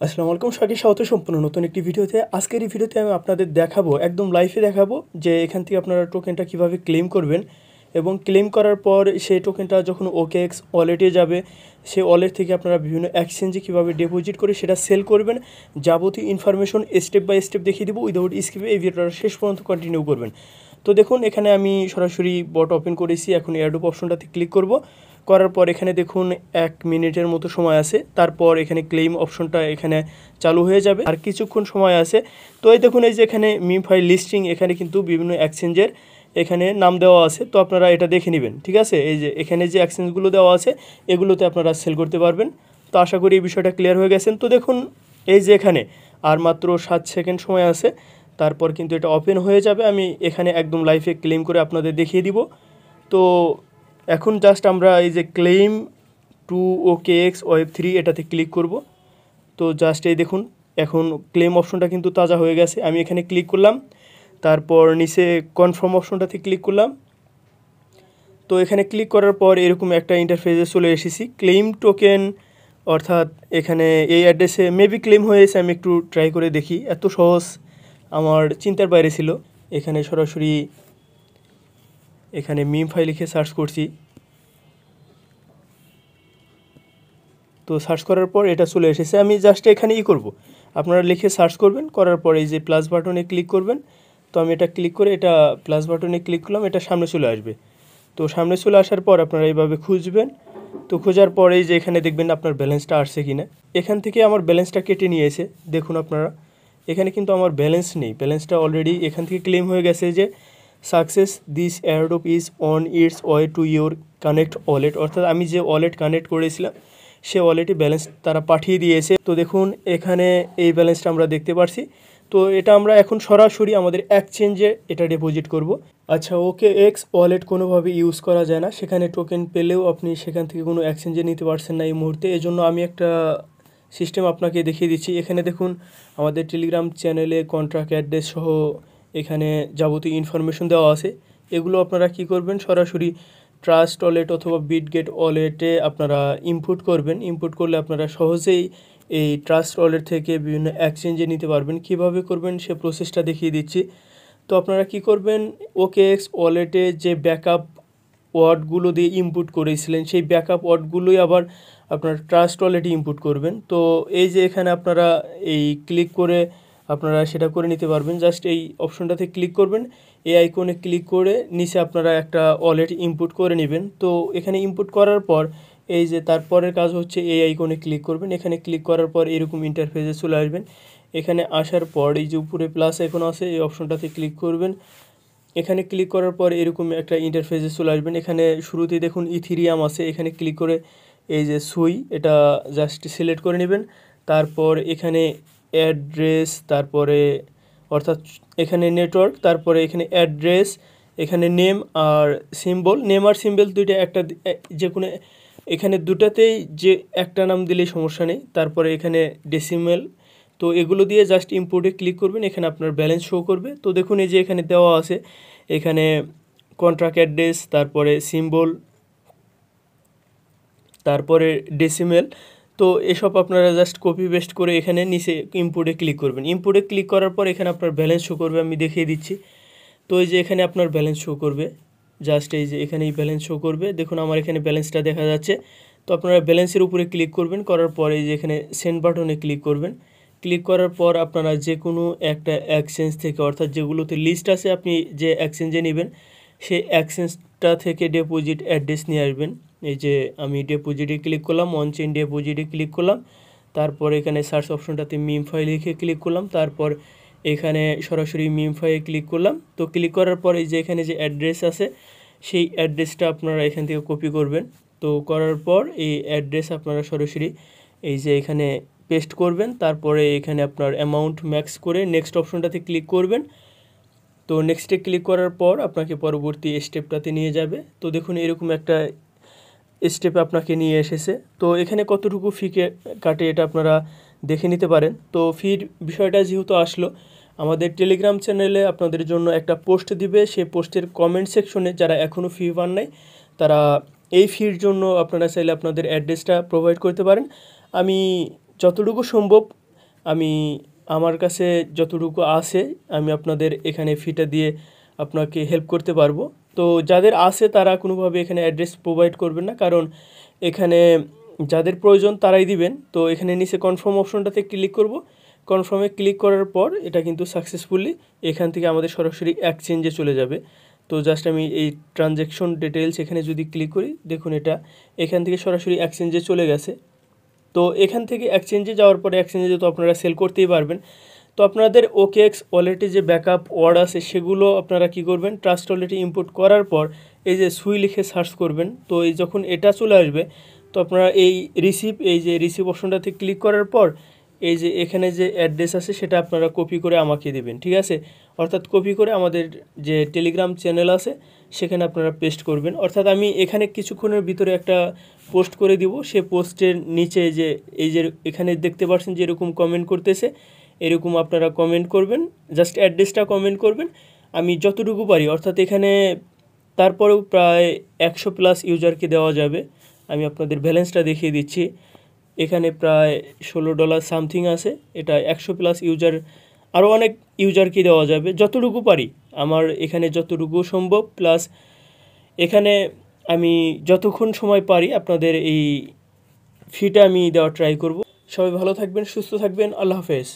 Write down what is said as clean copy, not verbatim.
আসসালামু আলাইকুম, সবাইকে স্বাগত সম্পূর্ণ নতুন একটি ভিডিওতে। আজকের এই ভিডিওতে আমি আপনাদের দেখাবো, একদম লাইভে দেখাবো যে এখান থেকে আপনারা টোকেনটা কিভাবে ক্লেম করবেন এবং ক্লেম করার পর সেই টোকেনটা যখন OKX ওয়ালেটে যাবে, সেই ওয়ালেট থেকে আপনারা বিভিন্ন এক্সচেঞ্জে কীভাবে ডিপোজিট করে সেটা সেল করবেন, যাবতীয় ইনফরমেশন স্টেপ বাই স্টেপ দেখিয়ে দেবো। উইদাউট স্কিপে এই ভিডিওটা শেষ পর্যন্ত কন্টিনিউ করবেন। তো দেখুন, এখানে আমি সরাসরি বট ওপেন করেছি। এখন এয়ারড্রপ অপশনটাতে ক্লিক করব। করার পর এখানে দেখুন 1 মিনিটের মতো সময় আছে। তারপর এখানে ক্লেম অপশনটা এখানে চালু হয়ে যাবে, আর কিছুক্ষণ সময় আছে। তো এই দেখুন, এই যে এখানে মিমফাই লিস্টিং, এখানে কিন্তু বিভিন্ন এক্সচেঞ্জের এখানে নাম দেওয়া আছে। তো আপনারা এটা দেখে নেবেন, ঠিক আছে। এই যে এখানে যে এক্সচেঞ্জগুলো দেওয়া আছে এগুলোতে আপনারা সেল করতে পারবেন। তো আশা করি এই বিষয়টা ক্লিয়ার হয়ে গেছেন। তো দেখুন, এই যে এখানে আর মাত্র 7 সেকেন্ড সময় আছে, তারপর কিন্তু এটা ওপেন হয়ে যাবে। আমি এখানে একদম লাইভে ক্লেম করে আপনাদের দেখিয়ে দিব। তো এখন জাস্ট আমরা এই যে ক্লেম টু OKX Web3 এটাতে ক্লিক করব। তো জাস্ট এই দেখুন, এখন ক্লেম অপশনটা কিন্তু তাজা হয়ে গেছে। আমি এখানে ক্লিক করলাম, তারপর নিচে কনফার্ম অপশনটাতে ক্লিক করলাম। তো এখানে ক্লিক করার পর এরকম একটা ইন্টারফেসে চলে এসেছি। ক্লেম টোকেন অর্থাৎ এখানে এই অ্যাড্রেসে মেবি ক্লেম হয়েছে। আমি একটু ট্রাই করে দেখি। এত সহজ আমার চিন্তার বাইরে ছিল। এখানে সরাসরি এখানে মিমফাই লিখে সার্চ করছি। তো সার্চ করার পর এটা চলে এসেছে। আমি জাস্ট এখানে করব, আপনারা লিখে সার্চ করবেন। করার পর এই যে প্লাস বাটনে ক্লিক করবেন। তো আমি এটা ক্লিক করে এটা প্লাস বাটনে ক্লিক করলাম, এটা সামনে চলে আসবে। তো সামনে চলে আসার পর আপনারা এইভাবে খুঁজবেন। তো খোঁজার পরে যে এখানে দেখবেন আপনার ব্যালেন্সটা আসছে কিনা। এখান থেকে আমার ব্যালেন্সটা কেটে নিয়েছে। দেখুন আপনারা, এখানে কিন্তু আমার ব্যালেন্স নেই। ব্যালেন্সটা অলরেডি এখান থেকে ক্লেম হয়ে গেছে যে success this airdrop is on its way to your connect wallet, অর্থাৎ আমি যে ওয়ালেট কানেক্ট করেছিলাম সে ওয়ালেটে ব্যালেন্স তারা পাঠিয়ে দিয়েছে। তো দেখুন, এখানে এই ব্যালেন্সটা আমরা দেখতে পারছি। তো এটা আমরা এখন সরাসরি আমাদের এক্সচেঞ্জে এটা ডিপোজিট করব। আচ্ছা, OKX ওয়ালেট কোনোভাবে ইউজ করা যায় না, সেখানে টোকেন পেলেও আপনি সেখান থেকে কোনো এক্সচেঞ্জে নিতে পারছেন না এই মুহূর্তে। এজন্য আমি একটা সিস্টেম আপনাকে দেখিয়ে দিচ্ছি। এখানে দেখুন, আমাদের টেলিগ্রাম চ্যানেলে কন্ট্রাক্ট অ্যাড্রেস সহ এখানে যাবতীয় ইনফরমেশন দেওয়া আছে। এগুলো আপনারা কি করবেন, সরাসরি ট্রাস্ট ওয়ালেট অথবা বিটগেট ওয়ালেটে আপনারা ইনপুট করবেন। ইনপুট করলে আপনারা সহজেই এই ট্রাস্ট ওয়ালেট থেকে বিভিন্ন এক্সচেঞ্জে নিতে পারবেন। কিভাবে করবেন সে প্রসেসটা দেখিয়ে দিচ্ছি। তো আপনারা কি করবেন, OKX ওয়ালেটে যে ব্যাকআপ ওয়ার্ডগুলো দিয়ে ইনপুট করেছিলেন সেই ব্যাকআপ ওয়ার্ডগুলোই আবার আপনার ট্রাস্ট ওয়ালেটে ইনপুট করবেন। তো এই যে এখানে আপনারা এই ক্লিক করে আপনারা সেটা করে নিতে পারবেন। জাস্ট এই অপশনটাতে ক্লিক করবেন, এই আইকনে ক্লিক করে নিচে আপনারা একটা ওয়ালেট ইনপুট করে নেবেন। তো এখানে ইনপুট করার পর এই যে তারপরের কাজ হচ্ছে এই আইকনে ক্লিক করবেন। এখানে ক্লিক করার পর এরকম ইন্টারফেসে চলে আসবেন। এখানে আসার পর এই যে উপরে প্লাস আইকন আছে এই অপশনটাতে ক্লিক করবেন। এখানে ক্লিক করার পর এরকম একটা ইন্টারফেসে চলে আসবেন। এখানে শুরুতেই দেখুন ইথিরিয়াম আছে, এখানে ক্লিক করে এই যে সুই এটা জাস্ট সিলেক্ট করে নেবেন। তারপর এখানে অ্যাড্রেস, তারপরে অর্থাৎ এখানে নেটওয়ার্ক, তারপরে এখানে অ্যাড্রেস, এখানে নেম আর সিম্বল। নেম আর সিম্বল দুইটা একটা যে কোনো এখানে দুটাতেই যে একটা নাম দিলেই সমস্যা নেই। তারপরে এখানে ডেসিমেল। তো এগুলো দিয়ে জাস্ট ইম্পোর্টে ক্লিক করবেন, এখানে আপনার ব্যালেন্স শো করবে। তো দেখুন, এই যে এখানে দেওয়া আছে এখানে কন্ট্রাক্ট অ্যাড্রেস, তারপরে সিম্বল, তারপরে ডেসিমেল। তো এসব আপনারা জাস্ট কপি পেস্ট করে এখানে নিচে ইম্পোর্টে ক্লিক করবেন। ইম্পোর্টে ক্লিক করার পর এখানে আপনার ব্যালেন্স শো করবে, আমি দেখিয়ে দিচ্ছি। তো এই যে এখানে আপনার ব্যালেন্স শো করবে, জাস্ট এই যে এখানেই ব্যালেন্স শো করবে। দেখুন আমার এখানে ব্যালেন্সটা দেখা যাচ্ছে। তো আপনারা ব্যালেন্সের উপরে ক্লিক করবেন, করার পর এই যে এখানে সেন্ড বাটনে ক্লিক করবেন। ক্লিক করার পর আপনারা যে কোনো একটা এক্সচেঞ্জ থেকে, অর্থাৎ যেগুলোতে লিস্ট আছে আপনি যে এক্সচেঞ্জে নেবেন সেই এক্সচেঞ্জটা থেকে ডিপোজিট অ্যাড্রেস নিয়ে আসবেন। এই যে আমি ডিপোজিটে ক্লিক করলাম, অন চেইন ডিপোজিটে ক্লিক করলাম। তারপর এখানে সার্চ অপশনটাতে মিমফাই লিখে ক্লিক করলাম। তারপর এখানে সরাসরি মিমফাইয়ে ক্লিক করলাম। তো ক্লিক করার পর এই যে এখানে যে অ্যাড্রেস আছে সেই অ্যাড্রেসটা আপনারা এখান থেকে কপি করবেন। তো করার পর এই অ্যাড্রেস আপনারা সরাসরি এই যে এখানে পেস্ট করবেন। তারপরে এখানে আপনার অ্যামাউন্ট ম্যাক্স করে নেক্সট অপশনটাতে ক্লিক করবেন। তো নেক্সটে ক্লিক করার পর আপনাকে পরবর্তী স্টেপটাতে নিয়ে যাবে। তো দেখুন এরকম একটা স্টেপে আপনাকে নিয়ে এসেছে। তো এখানে কতটুকু ফি কাটে এটা আপনারা দেখে নিতে পারেন। তো ফির বিষয়টা যেহেতু আসলো, আমাদের টেলিগ্রাম চ্যানেলে আপনাদের জন্য একটা পোস্ট দিবে। সেই পোস্টের কমেন্ট সেকশনে যারা এখনও ফি পান নাই তারা এই ফির জন্য আপনারা চাইলে আপনাদের অ্যাড্রেসটা প্রোভাইড করতে পারেন। আমি যতটুকু সম্ভব আমি আমার কাছে যতটুকু আছে আমি আপনাদের এখানে ফিটা দিয়ে আপনাকে হেল্প করতে পারবো। তো যাদের আছে তারা কোনোভাবে এখানে অ্যাড্রেস প্রোভাইড করবেন না, কারণ এখানে যাদের প্রয়োজন তারাই দিবেন। তো এখানে নিচে কনফার্ম অপশনটাতে ক্লিক করব। কনফার্মে ক্লিক করার পর এটা কিন্তু সাকসেসফুলি এখান থেকে আমাদের সরাসরি এক্সচেঞ্জে চলে যাবে। তো জাস্ট আমি এই ট্রানজ্যাকশন ডিটেলস এখানে যদি ক্লিক করি, দেখুন এটা এখান থেকে সরাসরি এক্সচেঞ্জে চলে গেছে। তো এখান থেকে এক্সচেঞ্জে যাওয়ার পরে এক্সচেঞ্জে তো আপনারা সেল করতেই পারবেন। তো আপনাদের OKX ওয়ালেটে যে ব্যাকআপ ওয়ার্ড আছে সেগুলো আপনারা কি করবেন, ট্রাস্ট ওয়ালেটে ইম্পোর্ট করার পর এই যে সুই লিখে সার্চ করবেন। তো এই যখন এটা চলে আসবে তো আপনারা এই রিসিভ অপশনটাতে ক্লিক করার পর এই যে এখানে যে অ্যাড্রেস আছে সেটা আপনারা কপি করে আমাকে দেবেন, ঠিক আছে? অর্থাৎ কপি করে আমাদের যে টেলিগ্রাম চ্যানেল আছে সেখানে আপনারা পেস্ট করবেন। অর্থাৎ আমি এখানে কিছুক্ষণের ভিতরে একটা পোস্ট করে দিব, সে পোস্টের নিচে যে এই যে এখানে দেখতে পাচ্ছেন যে এরকম কমেন্ট করতেছে, এরকম আপনারা কমেন্ট করবেন, জাস্ট অ্যাড্রেসটা কমেন্ট করবেন। আমি যতটুকু পারি, অর্থাৎ এখানে তারপরেও প্রায় 100+ ইউজারকে দেওয়া যাবে। আমি আপনাদের ব্যালেন্সটা দেখিয়ে দিচ্ছি। এখানে প্রায় $16 সামথিং আছে। এটা 100+ ইউজার, আরও অনেক ইউজারকে দেওয়া যাবে যতটুকু পারি, আমার এখানে যতটুকু সম্ভব। প্লাস এখানে আমি যতক্ষণ সময় পারি আপনাদের এই ফিটা আমি দেওয়ার ট্রাই করব। সবাই ভালো থাকবেন, সুস্থ থাকবেন, আল্লাহ হাফেজ।